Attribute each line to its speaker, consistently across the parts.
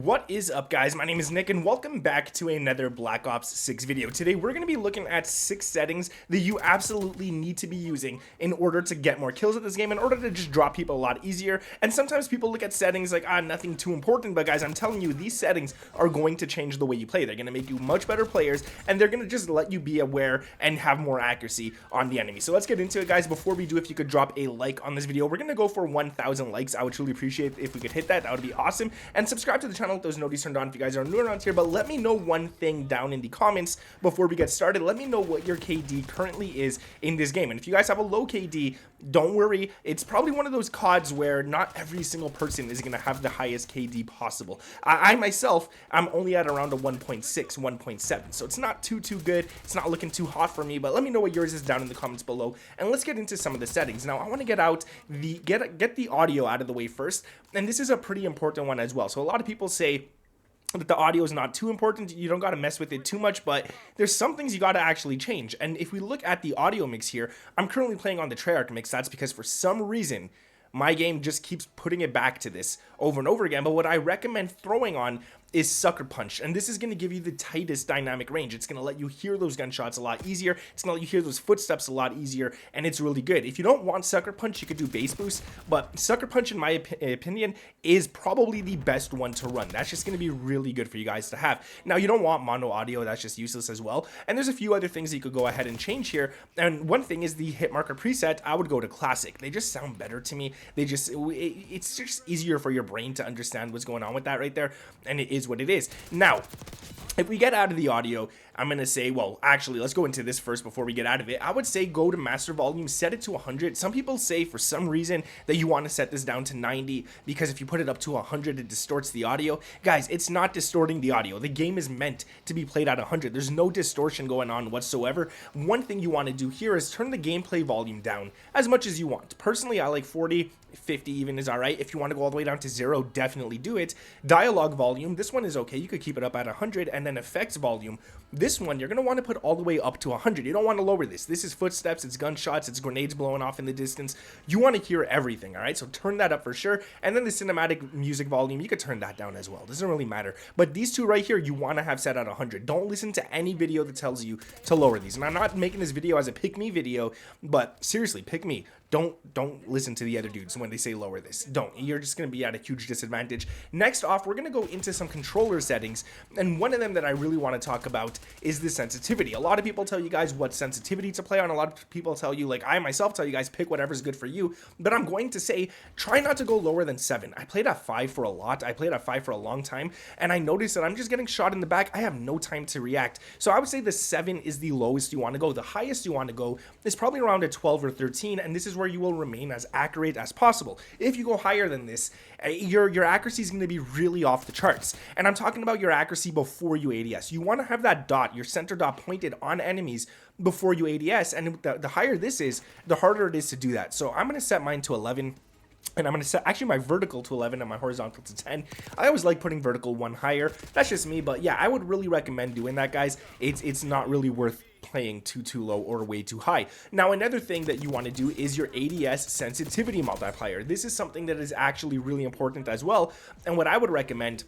Speaker 1: What is up, guys? My name is Nick and welcome back to another Black Ops 6 video. Today we're going to be looking at 6 settings that you absolutely need to be using in order to get more kills at this game, in order to just drop people a lot easier. And sometimes people look at settings like, nothing too important, but guys, I'm telling you, these settings are going to change the way you play. They're going to make you much better players, and they're going to just let you be aware and have more accuracy on the enemy. So let's get into it, guys. Before we do, if you could drop a like on this video, we're going to go for 1,000 likes. I would truly appreciate it if we could hit that. That would be awesome. And subscribe to the channel with those notifications turned on if you guys are new around here. But let me know one thing down in the comments before we get started. Let me know what your KD currently is in this game, and if you guys have a low KD, don't worry, it's probably one of those CODs where not every single person is going to have the highest KD possible. I myself, I'm only at around a 1.6, 1.7, so it's not too good. It's not looking too hot for me, but let me know what yours is down in the comments below, and let's get into some of the settings. Now I want to get the audio out of the way first, and this is a pretty important one as well. So a lot of people say that the audio is not too important, you don't got to mess with it too much, but there's some things you got to actually change. And if we look at the audio mix here, I'm currently playing on the Treyarch mix. That's because for some reason my game just keeps putting it back to this over and over again. But what I recommend throwing on is Sucker Punch, and this is going to give you the tightest dynamic range. It's going to let you hear those gunshots a lot easier. It's going to let you hear those footsteps a lot easier, and it's really good. If you don't want Sucker Punch, you could do Bass Boost, but Sucker Punch, in my opinion, is probably the best one to run. That's just going to be really good for you guys to have. Now, you don't want mono audio. That's just useless as well, and there's a few other things that you could go ahead and change here, and one thing is the hit marker preset. I would go to Classic. They just sound better to me. It's just easier for your brain to understand what's going on with that right there, and it is what it is. Now, if we get out of the audio, I'm going to say, well, actually, let's go into this first before we get out of it. I would say go to master volume, set it to 100. Some people say for some reason that you want to set this down to 90 because if you put it up to 100, it distorts the audio. Guys, it's not distorting the audio. The game is meant to be played at 100. There's no distortion going on whatsoever. One thing you want to do here is turn the gameplay volume down as much as you want. Personally, I like 40. 50 even is all right. If you want to go all the way down to 0, definitely do it. Dialogue volume, this one is okay. You could keep it up at 100. And then effects volume, this one you're going to want to put all the way up to 100. You don't want to lower this. This is footsteps, it's gunshots, it's grenades blowing off in the distance. You want to hear everything, all right? So turn that up for sure. And then the cinematic music volume, you could turn that down as well. Doesn't really matter. But these two right here, you want to have set at 100. Don't listen to any video that tells you to lower these. And I'm not making this video as a pick me video, but seriously, pick me. Don't listen to the other dudes when they say lower this. Don't. You're just going to be at a huge disadvantage. Next off, we're going to go into some controller settings, and one of them that I really want to talk about is the sensitivity. A lot of people tell you guys what sensitivity to play on. A lot of people tell you, like I myself tell you guys, pick whatever's good for you, but I'm going to say try not to go lower than 7. I played at 5 for a lot. I played at 5 for a long time, and I noticed that I'm just getting shot in the back. I have no time to react. So I would say the 7 is the lowest you want to go. The highest you want to go is probably around a 12 or 13, and this is where you will remain as accurate as possible. If you go higher than this, your accuracy is going to be really off the charts. And I'm talking about your accuracy before you ADS. You want to have that dot, your center dot, pointed on enemies before you ADS, and the higher this is, the harder it is to do that. So I'm going to set mine to 11. And I'm going to set actually my vertical to 11 and my horizontal to 10. I always like putting vertical one higher. That's just me, but yeah, I would really recommend doing that, guys. It's not really worth playing too low or way too high. Now, another thing that you want to do is your ADS sensitivity multiplier. This is something that is actually really important as well. And what I would recommend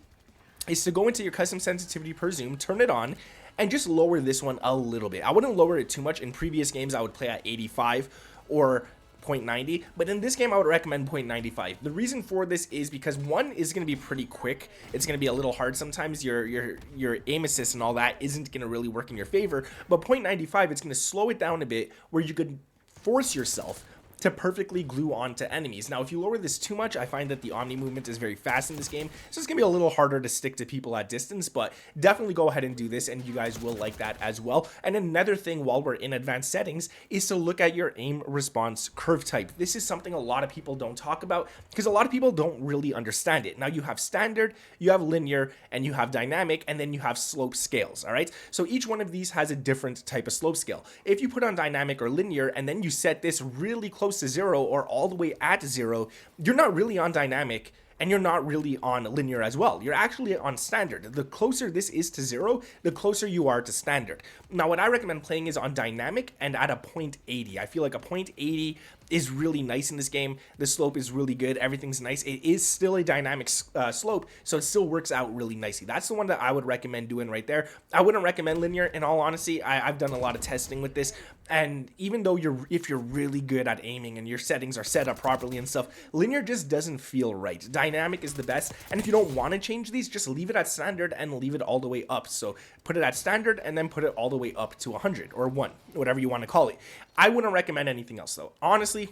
Speaker 1: is to go into your custom sensitivity per zoom, turn it on, and just lower this one a little bit. I wouldn't lower it too much. In previous games, I would play at 85 or 0.90, but in this game I would recommend 0.95. The reason for this is because one is going to be pretty quick. It's going to be a little hard sometimes. Your aim assist and all that isn't going to really work in your favor, but 0.95, it's going to slow it down a bit where you could force yourself to perfectly glue onto enemies. Now, if you lower this too much, I find that the Omni movement is very fast in this game, so it's gonna be a little harder to stick to people at distance, but definitely go ahead and do this, and you guys will like that as well. And another thing while we're in advanced settings is to look at your aim response curve type. This is something a lot of people don't talk about because a lot of people don't really understand it. Now, you have standard, you have linear, and you have dynamic, and then you have slope scales, all right? So each one of these has a different type of slope scale. If you put on dynamic or linear, and then you set this really close to 0 or all the way at 0, you're not really on dynamic and you're not really on linear as well. You're actually on standard. The closer this is to 0, the closer you are to standard. Now, what I recommend playing is on dynamic and at a 0.80. I feel like a 0.80 is really nice in this game. The slope is really good. Everything's nice. It is still a dynamic slope, so it still works out really nicely. That's the one that I would recommend doing right there. I wouldn't recommend linear, in all honesty. I've done a lot of testing with this, and even though if you're really good at aiming and your settings are set up properly and stuff, linear just doesn't feel right. Dynamic is the best, and if you don't want to change these, just leave it at standard and leave it all the way up. So put it at standard and then put it all the way up to 100 or 1, whatever you want to call it. I wouldn't recommend anything else though. Honestly,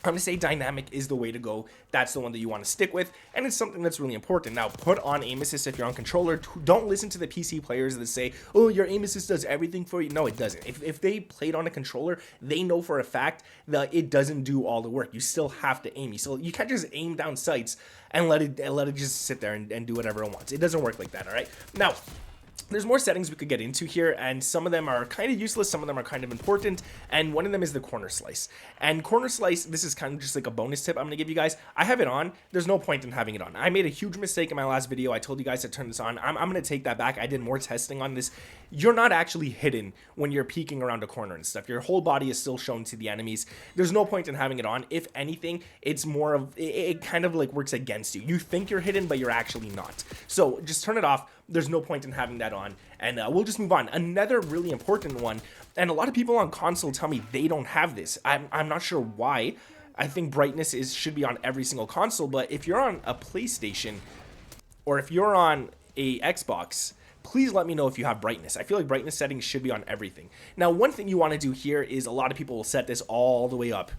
Speaker 1: I'm gonna say dynamic is the way to go. That's the one that you want to stick with, and it's something that's really important. Now, put on aim assist if you're on controller. Don't listen to the PC players that say, oh, your aim assist does everything for you. No, it doesn't. If they played on a controller, they know for a fact that it doesn't do all the work. You still have to aim. You can't just aim down sights and let it just sit there and do whatever it wants. It doesn't work like that, all right? Now, there's more settings we could get into here, and some of them are kind of useless, some of them are kind of important, and one of them is the corner slice. And corner slice, this is kind of just like a bonus tip I'm going to give you guys. I have it on. There's no point in having it on. I made a huge mistake in my last video. I told you guys to turn this on. I'm going to take that back. I did more testing on this. You're not actually hidden when you're peeking around a corner and stuff. Your whole body is still shown to the enemies. There's no point in having it on. If anything, it's more of, it kind of like works against you. You think you're hidden, but you're actually not. So just turn it off. There's no point in having that on, and we'll just move on. Another really important one, and a lot of people on console tell me they don't have this. I'm not sure why. I think brightness should be on every single console, but if you're on a PlayStation or if you're on a Xbox, please let me know if you have brightness. I feel like brightness settings should be on everything. Now, one thing you want to do here is a lot of people will set this all the way up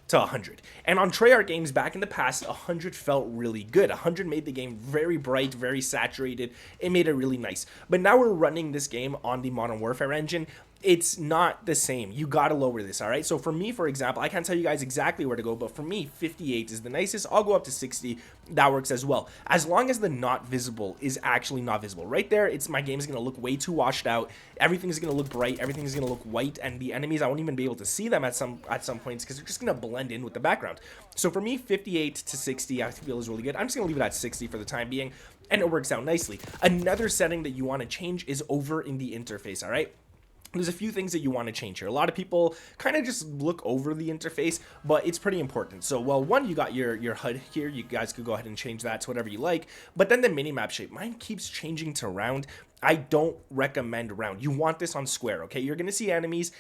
Speaker 1: to 100. And on Treyarch games back in the past, 100 felt really good. 100 made the game very bright, very saturated. It made it really nice. But now we're running this game on the Modern Warfare engine. It's not the same. You gotta lower this, all right? So for me, for example, I can't tell you guys exactly where to go, but for me, 58 is the nicest. I'll go up to 60. That works as well. As long as the not visible is actually not visible. Right there, my game is gonna look way too washed out. Everything's gonna look bright. Everything's gonna look white, and the enemies, I won't even be able to see them at some points because they're just gonna blend in with the background. So for me, 58 to 60, I feel is really good. I'm just gonna leave it at 60 for the time being, and it works out nicely. Another setting that you want to change is over in the interface, all right? There's a few things that you want to change here. A lot of people kind of just look over the interface, but it's pretty important. So, well, one, you got your HUD here. You guys could go ahead and change that to whatever you like. But then the minimap shape, mine keeps changing to round. I don't recommend round. You want this on square, okay? You're going to see enemies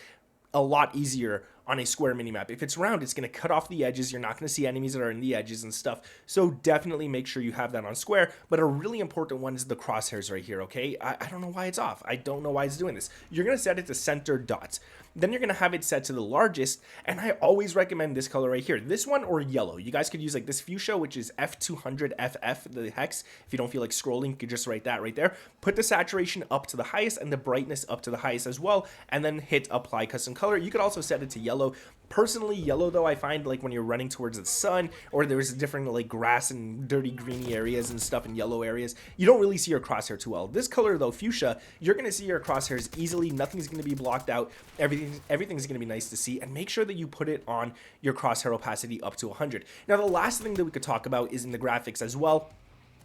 Speaker 1: a lot easier on a square minimap. If it's round, it's going to cut off the edges. You're not going to see enemies that are in the edges and stuff. So definitely make sure you have that on square. But a really important one is the crosshairs right here, okay? I don't know why it's off. I don't know why it's doing this. You're going to set it to center dots. Then you're going to have it set to the largest, and I always recommend this color right here. This one or yellow. You guys could use like this fuchsia, which is F200FF, the hex. If you don't feel like scrolling, you could just write that right there. Put the saturation up to the highest and the brightness up to the highest as well, and then hit apply custom color. You could also set it to yellow. Personally, yellow though, I find like when you're running towards the sun, or there's different like grass and dirty greeny areas and stuff in yellow areas, you don't really see your crosshair too well. This color though, fuchsia, you're going to see your crosshairs easily. Nothing's going to be blocked out. Everything's going to be nice to see, and make sure that you put it on your crosshair opacity up to 100. Now, the last thing that we could talk about is in the graphics as well.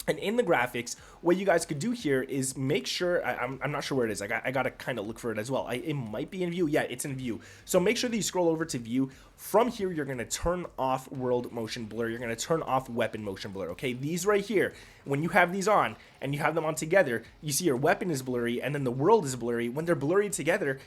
Speaker 1: And in the graphics, what you guys could do here is make sure, I'm not sure where it is. I got to kind of look for it as well. It might be in view. Yeah, it's in view. So make sure that you scroll over to view. From here, you're going to turn off world motion blur. You're going to turn off weapon motion blur. Okay, these right here, when you have these on and you have them on together, you see your weapon is blurry and then the world is blurry. When they're blurry together,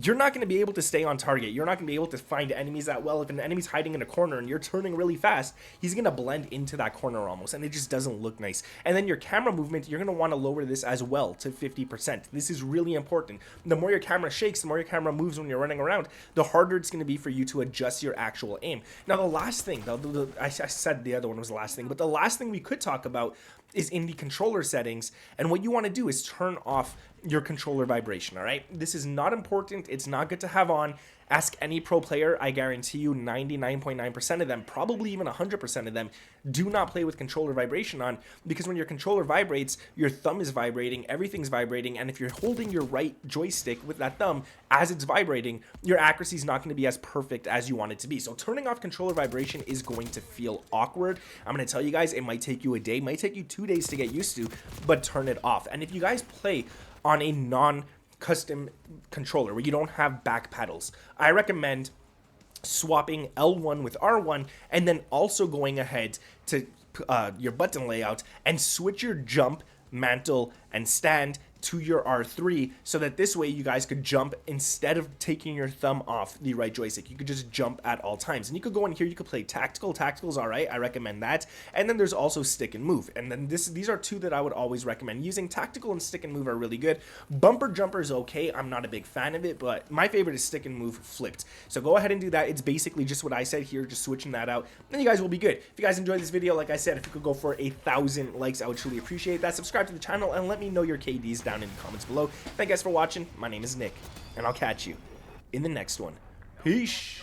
Speaker 1: you're not going to be able to stay on target. You're not going to be able to find enemies that well. If an enemy's hiding in a corner and you're turning really fast, he's going to blend into that corner almost, and it just doesn't look nice. And then your camera movement, you're going to want to lower this as well to 50%. This is really important. The more your camera shakes, the more your camera moves when you're running around, the harder it's going to be for you to adjust your actual aim. Now, the last thing, I said the other one was the last thing, but the last thing we could talk about is in the controller settings, and what you want to do is turn off your controller vibration, all right? This is not important. It's not good to have on. Ask any pro player. I guarantee you 99.9% of them, probably even 100% of them, do not play with controller vibration on, because when your controller vibrates, your thumb is vibrating, everything's vibrating, and if you're holding your right joystick with that thumb as it's vibrating, your accuracy is not going to be as perfect as you want it to be. So turning off controller vibration is going to feel awkward. I'm going to tell you guys, it might take you a day, might take you 2 days to get used to, but turn it off. And if you guys play on a non-custom controller where you don't have back paddles, I recommend swapping L1 with R1, and then also going ahead to your button layout and switch your jump, mantle, and stand to your R3, so that this way you guys could jump instead of taking your thumb off the right joystick. You could just jump at all times. And you could go in here, you could play tactical. Tactical's alright, I recommend that. And then there's also stick and move. And then these are two that I would always recommend using. Tactical and stick and move are really good. Bumper jumper is okay, I'm not a big fan of it, but my favorite is stick and move flipped. So go ahead and do that. It's basically just what I said here, just switching that out. Then you guys will be good. If you guys enjoyed this video, like I said, if you could go for 1,000 likes, I would truly appreciate that. Subscribe to the channel and let me know your KDs down in the comments below. Thank you guys for watching. My name is Nick, and I'll catch you in the next one. Peace.